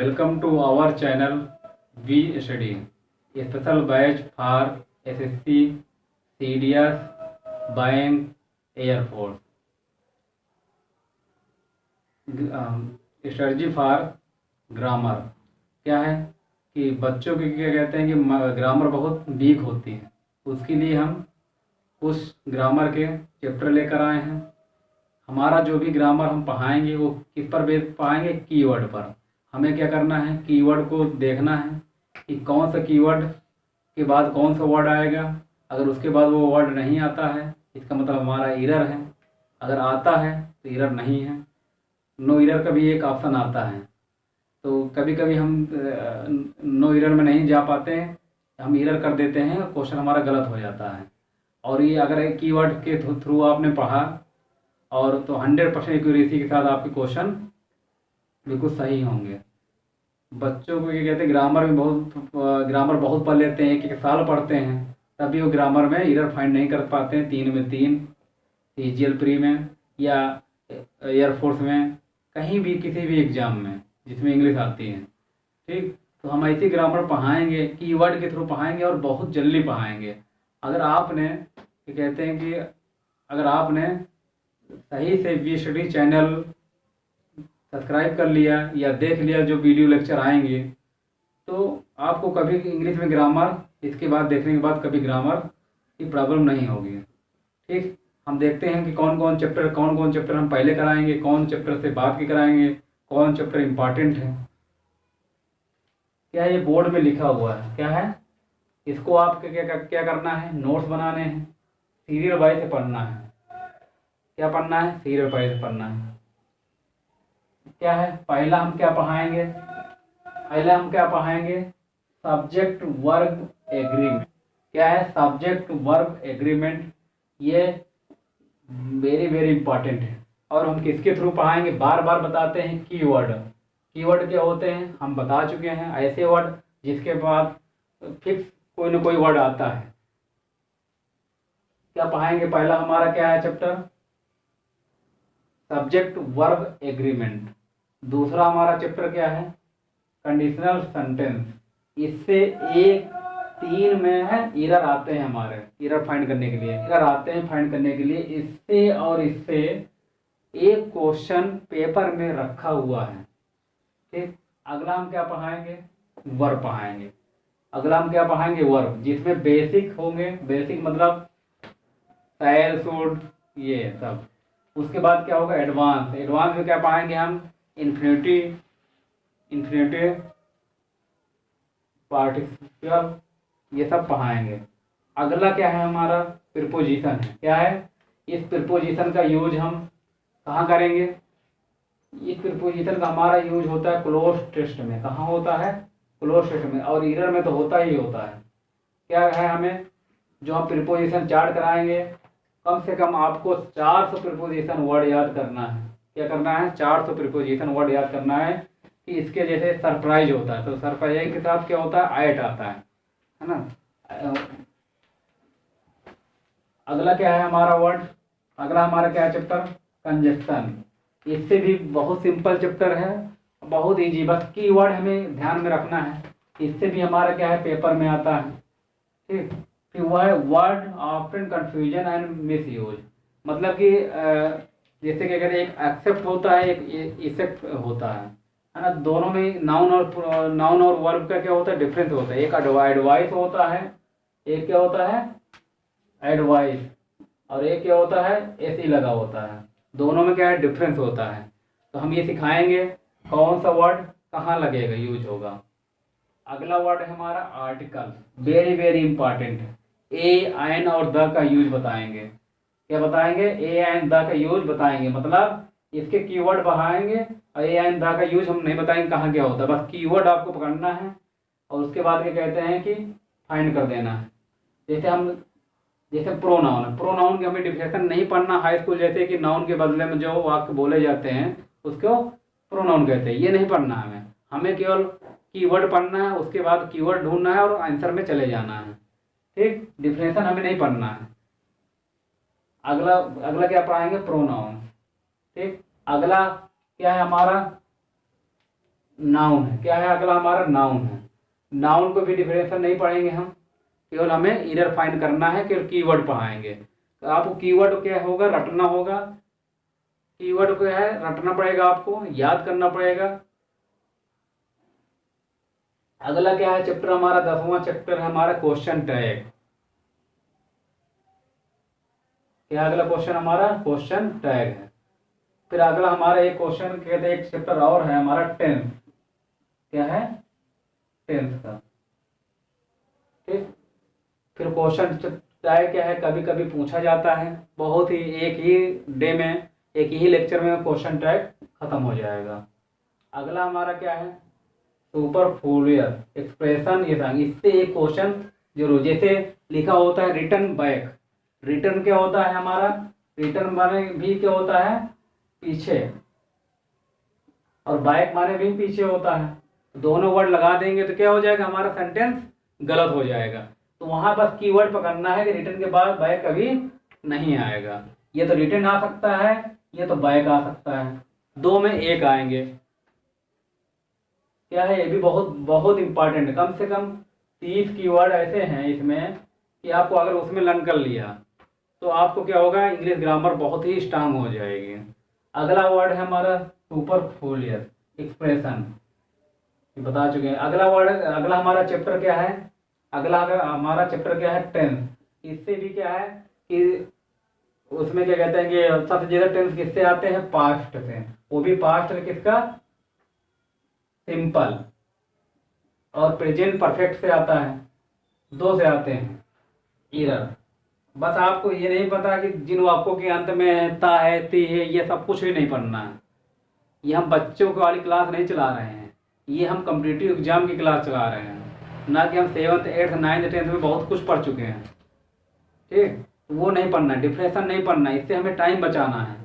Welcome to our channel We Study, a special batch for SSC, CDS, Bank, Air Force. Strategy for grammar क्या है कि बच्चों के क्या कहते हैं कि ग्रामर बहुत वीक होती है, उसके लिए हम कुछ ग्रामर के चैप्टर लेकर आए हैं। हमारा जो भी ग्रामर हम पढ़ाएंगे वो किस पर बेस पढ़ाएंगे? कीवर्ड पर। हमें क्या करना है? कीवर्ड को देखना है कि कौन सा कीवर्ड के बाद कौन सा वर्ड आएगा। अगर उसके बाद वो वर्ड नहीं आता है इसका मतलब हमारा एरर है, अगर आता है तो एरर नहीं है। नो एरर का भी एक ऑप्शन आता है, तो कभी कभी हम नो एरर में नहीं जा पाते हैं, हम एरर कर देते हैं, क्वेश्चन हमारा गलत हो जाता है। और ये अगर एक कीवर्ड के थ्रू आपने पढ़ा और तो 100% एक्यूरेसी के साथ आपके क्वेश्चन बिल्कुल सही होंगे। बच्चों को क्या कहते हैं, ग्रामर बहुत पढ़ लेते हैं, एक साल पढ़ते हैं, तभी वो ग्रामर में एरर फाइंड नहीं कर पाते हैं। 3 में 3, CGL प्री में या एयरफोर्स में, कहीं भी किसी भी एग्ज़ाम में जिसमें इंग्लिश आती है। ठीक, तो हम ऐसी ग्रामर पढ़ाएंगे, कीवर्ड के थ्रू पढ़ाएंगे और बहुत जल्दी पढ़ाएंगे। अगर आपने क्या कहते हैं कि अगर आपने सही से वी स्टडी चैनल सब्सक्राइब कर लिया या देख लिया जो वीडियो लेक्चर आएंगे, तो आपको कभी इंग्लिश में ग्रामर इसके बाद देखने के बाद कभी ग्रामर की प्रॉब्लम नहीं होगी। ठीक, हम देखते हैं कि कौन कौन चैप्टर हम पहले कराएंगे, कौन चैप्टर से बाद के कराएंगे, कौन चैप्टर इम्पॉर्टेंट है। क्या ये बोर्ड में लिखा हुआ है, क्या है? इसको आप क्या करना है? नोट्स बनाने हैं, सीरियल वाइज से पढ़ना है। क्या पढ़ना है? सीरियल वाइज से पढ़ना है। क्या है? पहला हम क्या पढ़ाएंगे? Subject verb agreement. क्या है? Subject verb agreement. ये वेरी वेरी इंपॉर्टेंट है। और हम किसके थ्रू पढ़ाएंगे? बार बार बताते हैं, कीवर्ड क्या होते हैं हम बता चुके हैं। ऐसे वर्ड जिसके बाद फिक्स कोई ना कोई वर्ड आता है। क्या पढ़ाएंगे? पहला हमारा क्या है चैप्टर? Subject verb agreement. दूसरा हमारा चैप्टर क्या है? Conditional sentence. इससे एक 3 में है एरर आते हैं, हमारे एरर फाइंड करने के लिए इससे और इससे एक क्वेश्चन पेपर में रखा हुआ है। ठीक, अगला हम क्या पढ़ाएंगे? वर्ब पढ़ाएंगे। वर्ब, जिसमें बेसिक होंगे। बेसिक मतलब शैल, शुड, ये सब। उसके बाद क्या होगा? एडवांस में क्या पढ़ाएंगे हम? इन्फिनिटिव पार्टिसिपल, ये सब पढ़ाएंगे। अगला क्या है हमारा? प्रीपोजिशन है। क्या है? इस प्रीपोजिशन का यूज हम कहाँ करेंगे? इस प्रीपोजिशन का हमारा यूज होता है क्लोज टेस्ट में। कहाँ होता है? क्लोज टेस्ट में। और एरर में तो होता ही होता है। क्या है? हमें जो हम प्रीपोजिशन चार्ट कराएंगे, कम से कम आपको 400 प्रीपोजिशन वर्ड याद करना है। क्या करना है? 400 प्रीपोजिशन वर्ड याद करना है कि इसके जैसे सरप्राइज होता है, तो सरप्राइज के साथ क्या होता है? एट आता है ना। अगला क्या है हमारा वर्ड? अगला हमारा क्या है चैप्टर? कंजक्शन। इससे भी बहुत सिंपल चैप्टर है, बहुत इजी, बस कीवर्ड हमें ध्यान में रखना है। इससे भी हमारा क्या है? पेपर में आता है। ठीक, फिर वह है word often confusion and misuse. मतलब कि जैसे क्या कहते हैं, एक एक्सेप्ट होता है, एक इसेप्ट होता है ना। दोनों में नाउन और वर्ब का क्या होता है? डिफरेंस होता है। एक एडवाइस होता है, एक क्या होता है? एडवाइस, और एक क्या होता है? ऐसे ही लगा होता है। दोनों में क्या है? डिफरेंस होता है। तो हम ये सिखाएंगे कौन सा वर्ड कहाँ लगेगा, यूज होगा। अगला वर्ड है हमारा आर्टिकल। वेरी वेरी इंपॉर्टेंट है। ए, एन और द का यूज बताएंगे। क्या बताएंगे? ए एंड द का यूज बताएंगे, मतलब इसके कीवर्ड बढ़ाएंगे। और ए एंड द का यूज हम नहीं बताएंगे कहाँ क्या होता है, बस कीवर्ड आपको पकड़ना है और उसके बाद क्या कहते हैं कि फाइंड कर देना है। जैसे प्रोनाउन की हमें डिफिनेशन नहीं पढ़ना हाई स्कूल, जैसे कि नाउन के बदले में जो वाक्य बोले जाते हैं उसको प्रोनाउन कहते हैं, ये नहीं पढ़ना है। हमें केवल कीवर्ड पढ़ना है, उसके बाद कीवर्ड ढूंढना है और आंसर में चले जाना है। ठीक, डिफिनेशन हमें नहीं पढ़ना है। अगला क्या पढ़ाएंगे? प्रोनाउन। ठीक, अगला क्या है हमारा? नाउन है। क्या है अगला हमारा? नाउन है। नाउन को भी डिफरेंशियल नहीं पढ़ेंगे हम, केवल हमें इनर फाइंड करना है, केवल कीवर्ड पढ़ाएंगे। तो आपको कीवर्ड क्या होगा? रटना होगा। कीवर्ड को है रटना पड़ेगा, आपको याद करना पड़ेगा। अगला क्या है चैप्टर हमारा? 10वां चैप्टर है हमारा क्वेश्चन टैग। क्या अगला क्वेश्चन हमारा? क्वेश्चन टैग है। फिर अगला हमारा एक क्वेश्चन कहते हैं, एक चैप्टर और है हमारा टेंस। क्या है? टेंस का। ठीक। फिर क्वेश्चन टैग क्या है? कभी कभी पूछा जाता है, बहुत ही एक ही डे में, एक ही लेक्चर में क्वेश्चन टैग खत्म हो जाएगा। अगला हमारा क्या है? Superfluous expression. इससे एक क्वेश्चन जरूर, जैसे लिखा होता है रिटर्न बैक। रिटर्न क्या होता है हमारा? रिटर्न माने भी क्या होता है? पीछे। और बैक माने भी पीछे होता है। दोनों वर्ड लगा देंगे तो क्या हो जाएगा? हमारा सेंटेंस गलत हो जाएगा। तो वहां बस कीवर्ड पकड़ना है कि रिटर्न के बाद बैक कभी नहीं आएगा। ये तो रिटर्न आ सकता है, ये तो बैक आ सकता है, दो में एक आएंगे। क्या है? ये भी बहुत बहुत इंपॉर्टेंट है। कम से कम 30 कीवर्ड ऐसे हैं इसमें कि आपको अगर उसमें लर्न कर लिया तो आपको क्या होगा? इंग्लिश ग्रामर बहुत ही स्ट्रांग हो जाएगी। अगला वर्ड है हमारा सुपरफ्लुअस एक्सप्रेशन, बता चुके हैं। अगला वर्ड, अगला हमारा चैप्टर क्या है? अगला हमारा चैप्टर क्या है? टेंस। इससे भी क्या है कि उसमें क्या कहते हैं कि सबसे ज्यादा टेंस किससे आते हैं? पास्ट से। वो भी पास्ट किसका? सिंपल। और प्रेजेंट परफेक्ट से आता है, दो से आते हैं इरर। बस आपको ये नहीं पता कि जिन वाक्यों के अंत में ता है, ती है, ये सब कुछ भी नहीं पढ़ना है। ये हम बच्चों की वाली क्लास नहीं चला रहे हैं, ये हम कॉम्पिटिटिव एग्जाम की क्लास चला रहे हैं। ना कि हम 7th 8th 9th 10th में बहुत कुछ पढ़ चुके हैं। ठीक, वो नहीं पढ़ना है, डिप्रेशन नहीं पढ़ना है, इससे हमें टाइम बचाना है।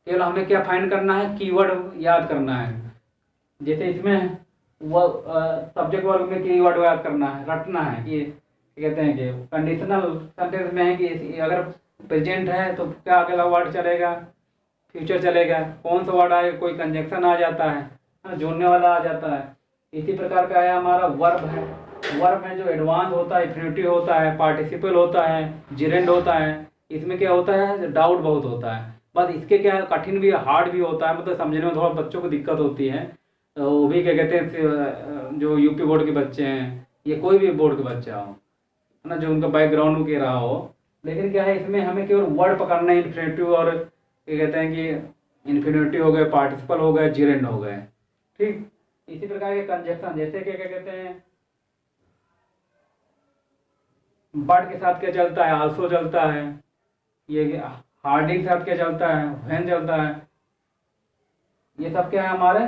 केवल हमें क्या फाइंड करना है? कीवर्ड याद करना है। जैसे इसमें वो सब्जेक्ट वर्ग में कीवर्ड याद करना है, रटना है कि कहते हैं कि कंडीशनल सेंटेंस में है कि अगर प्रेजेंट है तो क्या अगला वर्ड चलेगा? फ्यूचर चलेगा। कौन सा वर्ड आए? कोई कंजक्शन आ जाता है, जोड़ने वाला आ जाता है। इसी प्रकार का है हमारा वर्ब है। वर्ब में जो एडवांस होता है, इन्फिनिटिव होता है, पार्टिसिपल होता है, जिरेंड होता है। इसमें क्या होता है? डाउट बहुत होता है। बस इसके क्या है? कठिन भी, हार्ड भी होता है, मतलब समझने में थोड़ा बच्चों को दिक्कत होती है। तो वो भी क्या कहते हैं, जो यूपी बोर्ड के बच्चे हैं, ये कोई भी बोर्ड के बच्चा हो, है ना, जो उनका बैकग्राउंड के रहा हो। लेकिन क्या है, इसमें हमें केवल वर्ड पकड़ना है, इन्फिनिटिव और क्या कहते हैं कि इन्फिनिटिव हो गए, पार्टिसिपल हो गए, जिरेंड हो गए। ठीक। इसी प्रकार के कंजक्शन, जैसे कि क्या कहते हैं, बट के साथ क्या चलता है? आल्सो चलता है। ये हार्डिंग के साथ क्या चलता है? व्हेन चलता है। ये सब क्या है? हमारे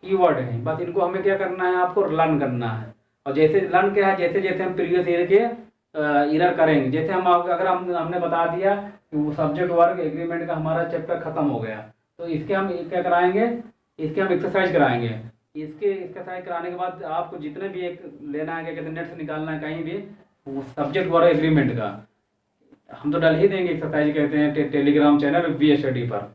कीवर्ड है। बस इनको हमें क्या करना है? आपको लर्न करना है। और जैसे लर्न क्या है, जैसे जैसे हम प्रीवियस ईयर के इरर करेंगे, जैसे हम अगर हमने बता दिया कि वो सब्जेक्ट वर्ग एग्रीमेंट का हमारा चैप्टर खत्म हो गया, तो इसके हम क्या कराएंगे? इसके हम एक्सरसाइज कराएंगे। इसके एक्सरसाइज कराने के बाद आपको जितने भी एक लेना है, क्या कहते हैं, नेट से निकालना है कहीं भी, वो सब्जेक्ट वर्ग एग्रीमेंट का हम तो डल ही देंगे एक्सरसाइज, कहते हैं, टेलीग्राम चैनल वी स्टडी पर।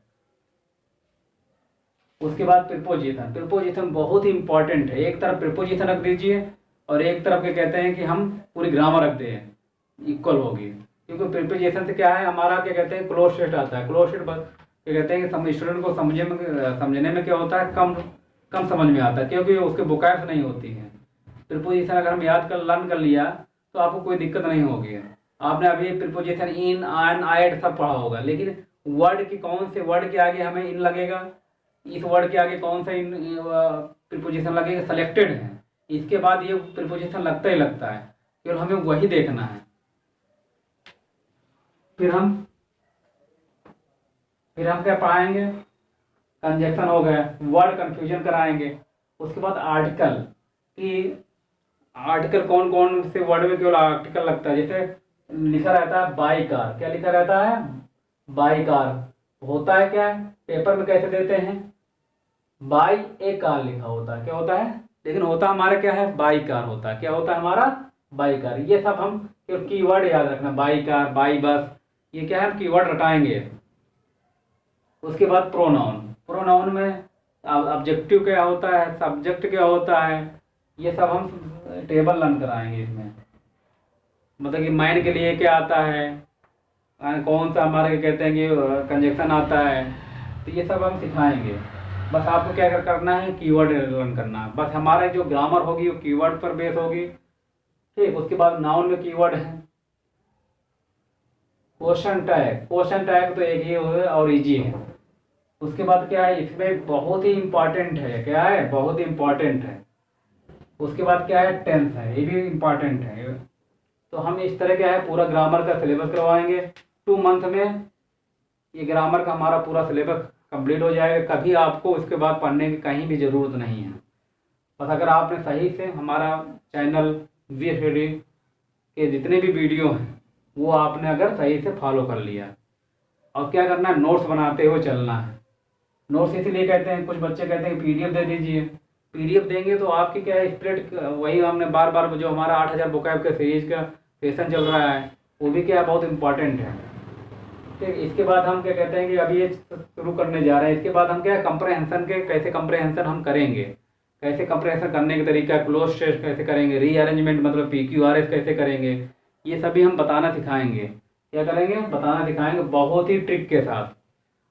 उसके बाद प्रिपोजिशन। प्रिपोजिशन बहुत ही इंपॉर्टेंट है। एक तरफ प्रिपोजिशन रख दीजिए और एक तरफ क्या कहते हैं कि हम पूरी ग्रामर रख दें, इक्वल होगी। क्योंकि प्रिपोजिशन से क्या है, हमारा क्या कहते हैं, क्लोज सेट आता है। क्लोज सेट क्या कहते हैं कि स्टूडेंट को समझने में क्या होता है, कम समझ में आता है, क्योंकि उसके बुकायर्स नहीं होती हैं। प्रिपोजिशन अगर हम याद कर लर्न कर लिया तो आपको कोई दिक्कत नहीं होगी। आपने अभी प्रिपोजिशन इन, आन, आइड सब पढ़ा होगा, लेकिन वर्ड की कौन से वर्ड के आगे हमें इन लगेगा, इस वर्ड के आगे कौन सा प्रिपोजिशन लगेगा, सिलेक्टेड है। इसके बाद ये प्रिपोजिशन लगता ही लगता है, केवल हमें वही देखना है। फिर हम क्या पढ़ाएंगे? कंजक्शन हो गया, वर्ड कंफ्यूजन कराएंगे। उसके बाद आर्टिकल कि आर्टिकल कौन कौन से वर्ड में केवल आर्टिकल लगता है। जैसे लिखा रहता है बाई कार, क्या लिखा रहता है? By car. होता है क्या? पेपर में कैसे देते हैं? बाई ए कार लिखा होता है। क्या होता है? लेकिन होता हमारा क्या है? बाई कार होता है। क्या होता है हमारा? By car. ये सब हम केवल कीवर्ड याद रखना, बाई कार, बाई बस, ये क्या है, हम कीवर्ड रटाएंगे। उसके बाद प्रोनाउन। प्रोनाउन में ऑब्जेक्टिव क्या होता है, सब्जेक्ट क्या होता है, ये सब हम टेबल लर्न कराएंगे इसमें। मतलब कि माइन के लिए क्या आता है, कौन सा हमारे कहते हैं कि कंजक्शन आता है, तो ये सब हम सिखाएंगे। बस आपको क्या करना है, कीवर्ड लर्न करना है। बस हमारा जो ग्रामर होगी वो कीवर्ड पर बेस होगी, ठीक। उसके बाद नाउन में कीवर्ड है। क्वेश्चन टैग तो एक ही है और इजी है। उसके बाद क्या है, इसमें बहुत ही इंपॉर्टेंट है, क्या है, बहुत ही इंपॉर्टेंट है। उसके बाद क्या है, टेंस है, ये भी इंपॉर्टेंट है। तो हम इस तरह क्या है, पूरा ग्रामर का सिलेबस करवाएंगे 2 मंथ में। ये ग्रामर का हमारा पूरा सिलेबस कंप्लीट हो जाएगा। कभी आपको उसके बाद पढ़ने की कहीं भी ज़रूरत नहीं है। बस अगर आपने सही से हमारा चैनल वी स्टडी के जितने भी वीडियो हैं वो आपने अगर सही से फॉलो कर लिया, और क्या करना है, नोट्स बनाते हुए चलना है। नोट्स इसलिए कहते हैं, कुछ बच्चे कहते हैं पीडीएफ दे दीजिए। पीडीएफ देंगे तो आपकी क्या है, स्प्रेड, वही हमने बार बार जो हमारा 8000 बुकैब का सीरीज का सेशन चल रहा है वो भी क्या है, बहुत इंपॉर्टेंट है। ठीक, इसके बाद हम क्या कहते हैं कि अभी ये शुरू करने जा रहे हैं। इसके बाद हम क्या है, कंप्रहेंशन के कैसे कंप्रहेंशन हम करेंगे, कैसे कंप्रहेंशन करने का तरीका, क्लोज टेस्ट कैसे करेंगे, रीअरेंजमेंट मतलब PQRS कैसे करेंगे, ये सभी हम बताना सिखाएंगे। क्या करेंगे, बताना सिखाएंगे बहुत ही ट्रिक के साथ।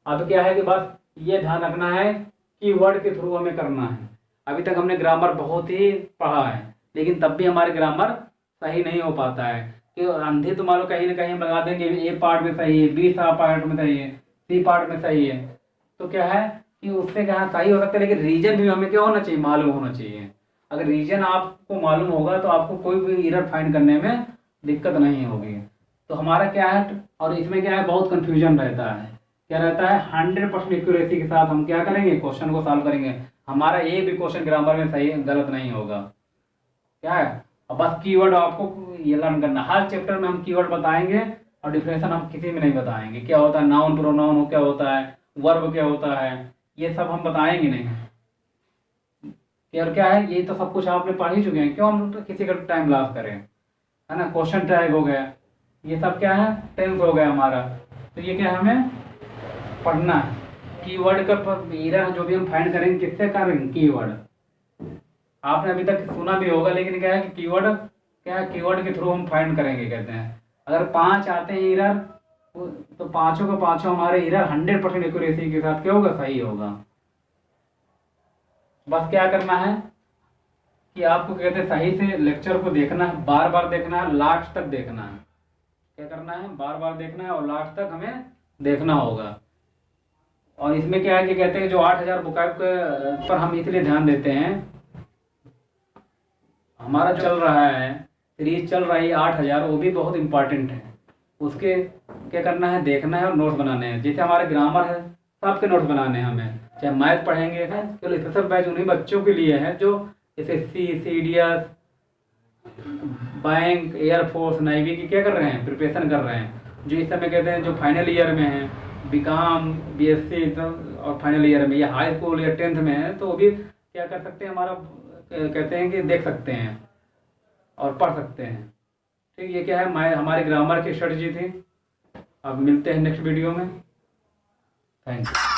अब क्या है कि बस ये ध्यान रखना है कि वर्ड के थ्रू हमें करना है। अभी तक हमने ग्रामर बहुत ही पढ़ा है, लेकिन तब भी हमारे ग्रामर सही नहीं हो पाता है कि अंधे तो मान लो कहीं ना कहीं हम लगा देंगे, ए पार्ट में सही है, बी पार्ट में सही है, सी पार्ट में सही है, तो क्या है कि उससे क्या सही हो सकता है, लेकिन रीजन भी हमें क्या होना चाहिए, मालूम होना चाहिए। अगर रीजन आपको मालूम होगा तो आपको कोई भी एरर फाइंड करने में दिक्कत नहीं होगी। तो हमारा क्या है, और इसमें क्या है, बहुत कन्फ्यूजन रहता है। क्या रहता है, 100% एक्यूरेसी के साथ हम क्या करेंगे, क्वेश्चन को सॉल्व करेंगे। हमारा एक भी क्वेश्चन ग्रामर में सही गलत नहीं होगा। क्या है, अब बस कीवर्ड आपको ये लर्न करना। हर चैप्टर में हम कीवर्ड बताएंगे, और डिफिनेशन हम किसी में नहीं बताएंगे। क्या होता है नाउन, प्रोनाउन क्या होता है, वर्ब क्या होता है, ये सब हम बताएंगे नहीं। और क्या है, ये तो सब कुछ आपने पढ़ ही चुके हैं, क्यों हम किसी का टाइम लॉस करें, है ना। क्वेश्चन टैग हो गया, ये सब क्या है, टेंस हो गया हमारा। तो ये क्या है, हमें पढ़ना है। कीवर्ड का एरर जो भी हम फाइंड करेंगे किससे करेंगे, कीवर्ड। आपने अभी तक सुना भी होगा, लेकिन क्या है कि कीवर्ड क्या है, कीवर्ड के थ्रू हम फाइंड करेंगे। कहते हैं अगर 5 आते हैं एरर, तो पांचों के पांचों हमारे एरर 100% एक्यूरेसी के साथ क्या होगा, सही होगा। बस क्या करना है कि आपको कहते हैं सही से लेक्चर को देखना है, बार बार देखना है, लास्ट तक देखना है। क्या करना है, बार बार देखना है और लास्ट तक हमें देखना होगा। और इसमें क्या है कि कहते हैं जो 8000 बुकैब पर हम इसलिए ध्यान देते हैं, हमारा चल रहा है सीरीज चल रही है 8000, वो भी बहुत इंपॉर्टेंट है। उसके क्या करना है, देखना है और नोट्स बनाने हैं। जैसे हमारे ग्रामर है, सबके नोट्स बनाने हैं हमें। चाहे मैथ पढ़ेंगे, केवल स्पेशल बैच उन्हीं बच्चों के लिए है जो SSC, CDS, bank, air force, navy की क्या कर रहे हैं, प्रिपरेशन कर रहे हैं। जो इस समय कहते हैं जो फाइनल ईयर में है, BCom, BSc और फाइनल ईयर में, या हाई स्कूल या 10th में है, तो वो भी क्या कर सकते हैं, हमारा कहते हैं कि देख सकते हैं और पढ़ सकते हैं। ठीक, ये क्या है, हमारे ग्रामर की स्ट्रेटजी थी। अब मिलते हैं नेक्स्ट वीडियो में। Thank you.